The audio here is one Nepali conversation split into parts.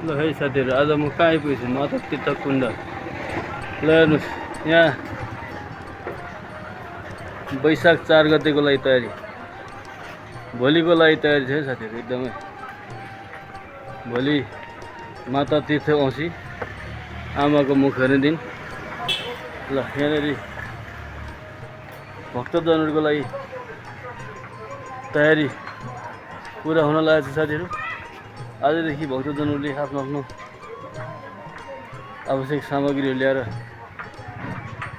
ल है साथीहरू, आज म कहाँ आइपुगेछु? माता तीर्थ कुण्ड। ल हेर्नुहोस्, यहाँ वैशाख 4 गतेको लागि तयारी, भोलिको लागि तयारी छ है साथीहरू। एकदमै भोलि माता तीर्थ औँसी, आमाको मुख हेर्ने दिन। ल यहाँनिर भक्तजनहरूको लागि तयारी पुरा हुन लागेको छ साथीहरू। आजदेखि भक्तजनहरूले आफ्नो आफ्नो आवश्यक सामग्रीहरू ल्याएर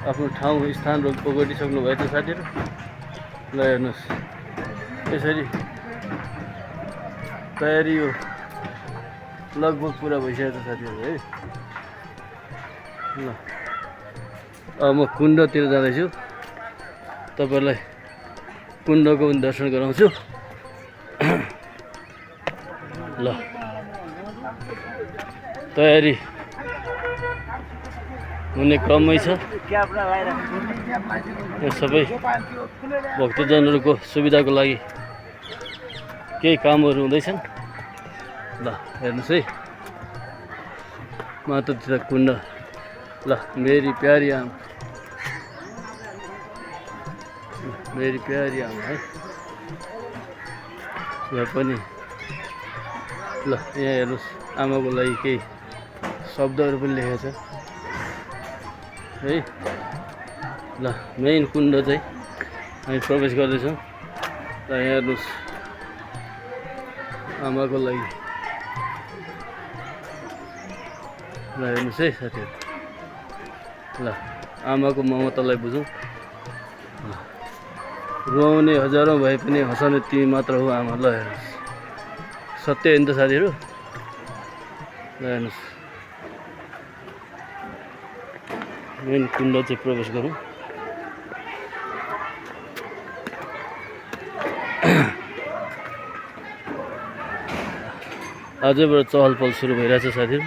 आफ्नो ठाउँ स्थान ओगटिसक्नु भएको छ साथीहरू। ल हेर्नुहोस्, यसरी तयारी यो लगभग पुरा भइसकेको छ साथीहरू है। ल अब म कुण्डतिर जाँदैछु, तपाईँहरूलाई कुण्डको पनि दर्शन गराउँछु। ल तयारी हुने क्रममै छ। यो सबै भक्तजनहरूको सुविधाको लागि केही कामहरू हुँदैछन्। ल हेर्नुहोस् है, माता तीर्थ कुण्ड। ल मेरी प्यारी आमा, मेरी प्यारी आमा है। यहाँ पनि ल यहाँ हेर्नुहोस्, आमाको लागि केही शब्दहरू पनि लेखेको छ है। ल मेन कुण्ड चाहिँ हामी प्रवेश गर्दैछौँ। ल यहाँ हेर्नुहोस्, आमाको लागि। ल हेर्नुहोस् है साथीहरू, ल आमाको ममतालाई बुझौँ। रुवाउने हजारौँ भए पनि हँसाउने तिमी मात्र हो आमा। ल हेर्नुहोस्, सत्य हो नि त साथीहरू। ल हेर्नुहोस्, मेन कुण्ड चाहिँ प्रवेश गरौँ। आजबाट चहल पहल सुरु भइरहेछ साथीहरू।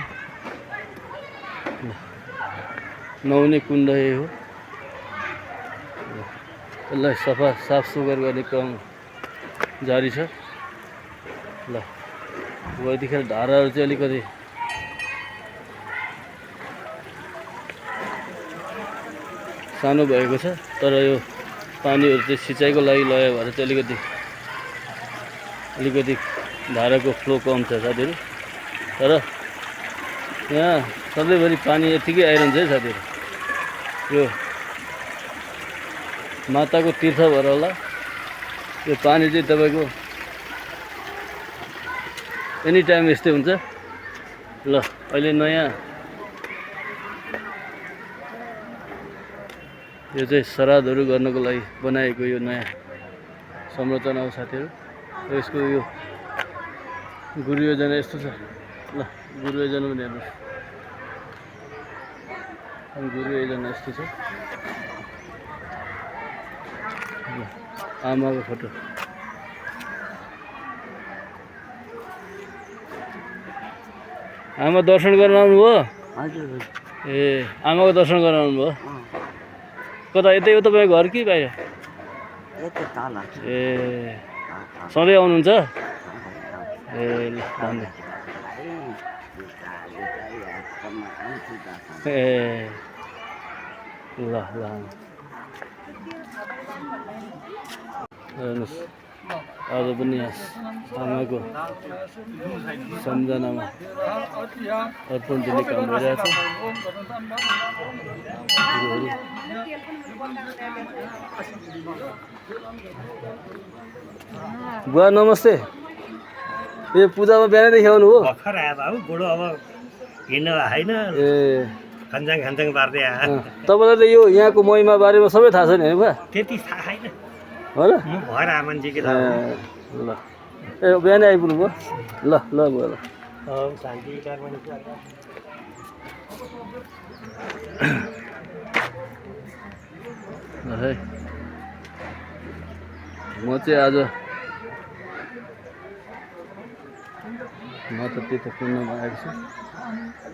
नुहाउने कुण्ड यही हो। यसलाई साफ सुग्घर गर्ने क्रम जारी छ। ल यतिखेर धाराहरू चाहिँ अलिकति सानो भएको छ, तर यो पानीहरू चाहिँ सिँचाइको लागि लगायो भएर चाहिँ अलिकति धाराको फ्लो कम छ साथीहरू। तर यहाँ सधैँभरि पानी यतिकै आइरहन्छ है साथीहरू। यो माताको तीर्थ भएर होला, यो पानी चाहिँ तपाईँको एनी टाइम यस्तै हुन्छ। ल अहिले नयाँ यो चाहिँ श्राद्धहरू गर्नको लागि बनाएको यो नयाँ संरचना हो साथीहरू। यसको यो गुरु योजना यस्तो छ। ल गुरु योजना पनि हेर्नुहोस्, गुरु योजना यस्तो छ। आमाको फोटो। आमा दर्शन गर्न आउनुभयो? ए आमाको दर्शन गर्न आउनुभयो? कता यतै हो तपाईँको घर कि बाहिर? ए सधैँ आउनुहुन्छ? ए ल धन्यवाद। ए ल ल हेर्नुहोस्, आज पनि यहाँ आमाको सम्झनामा अर्पण दिने काम भइरहेछ। बुवा नमस्ते। यो पूजामा बिहानैदेखि आउनु हो? भर्खर आयो बाबु, बुढो अब हिँड्नु होइन। ए खन्जाङ पार्दै आयो। तपाईँलाई त यो यहाँको महिमा बारेमा सबै थाहा छ नि है बुवा? त्यति थाहा छैन हो र? म भएर आयो मान्छे के थाहा। ल ए बिहानै आइपुग्नु भयो? ल ल बुवा ल शान्ति है। म चाहिँ आज माता तीर्थ कुण्डमा आएको छु।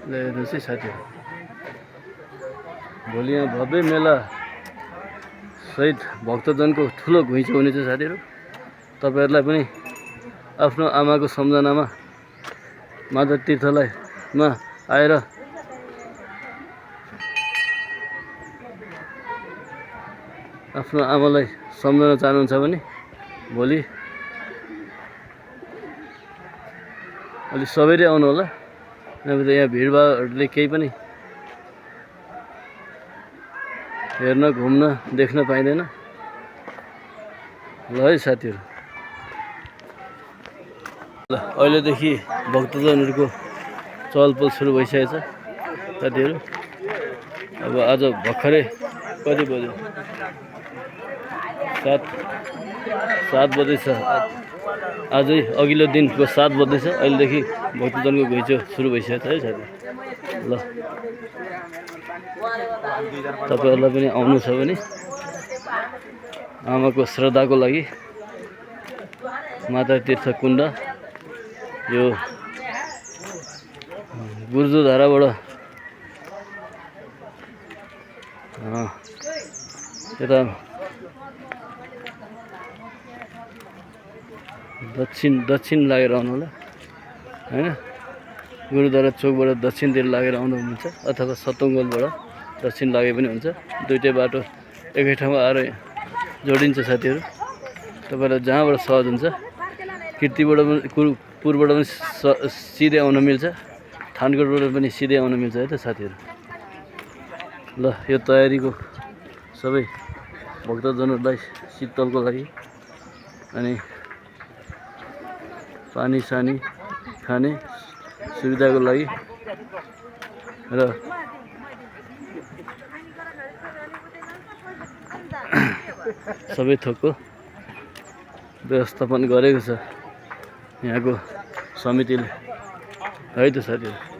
ल हेर्नुहोस् है साथीहरू, भोलि यहाँ भव्य मेला सहित भक्तजनको ठुलो घुइँचो हुनेछ साथीहरू। तपाईँहरूलाई पनि आफ्नो आमाको सम्झनामा माता तीर्थलाई आएर आफ्नो आमालाई सम्झन चाहनुहुन्छ भने भोलि अलि सबैले आउनु होला, नभए त यहाँ भिडभाडले केही पनि हेर्न घुम्न देख्न पाइँदैन। ल है साथीहरू, ल अहिलेदेखि भक्तजनहरूको चहलपहल सुरु भइसकेको छ साथीहरू। अब आज भर्खरै कति बज्यो? 7 बज्दैछ। आजै अघिल्लो दिनको 7 बज्दैछ। अहिलेदेखि भक्तजनको घुइँचो सुरु भइसकेको छ है साथी। ल तपाईँहरूलाई पनि आउनु छ भने आमाको श्रद्धाको लागि माता तीर्थ कुण्ड यो गुर्जोधाराबाट यता दक्षिण लागेर आउनु होला हैन। गुरुद्वारा चोकबाट दक्षिणतिर लागेर आउनु हुन्छ अथवा सतुङ्गलबाट दक्षिण लागे पनि हुन्छ। दुईटै बाटो एकै ठाउँमा आएर जोडिन्छ साथीहरू। तपाईँलाई जहाँबाट सहज हुन्छ, कीर्तिबाट पनि पुरबाट पनि सिधै आउन मिल्छ, थानकोटबाट पनि सिधै आउन मिल्छ है त साथीहरू। ल यो तयारीको सबै भक्तजनहरूलाई शीतलको लागि अनि पानी सानी खाने सुविधाको लागि र सबै थोकको व्यवस्थापन गरेको छ यहाँको समितिले है त साथीहरू।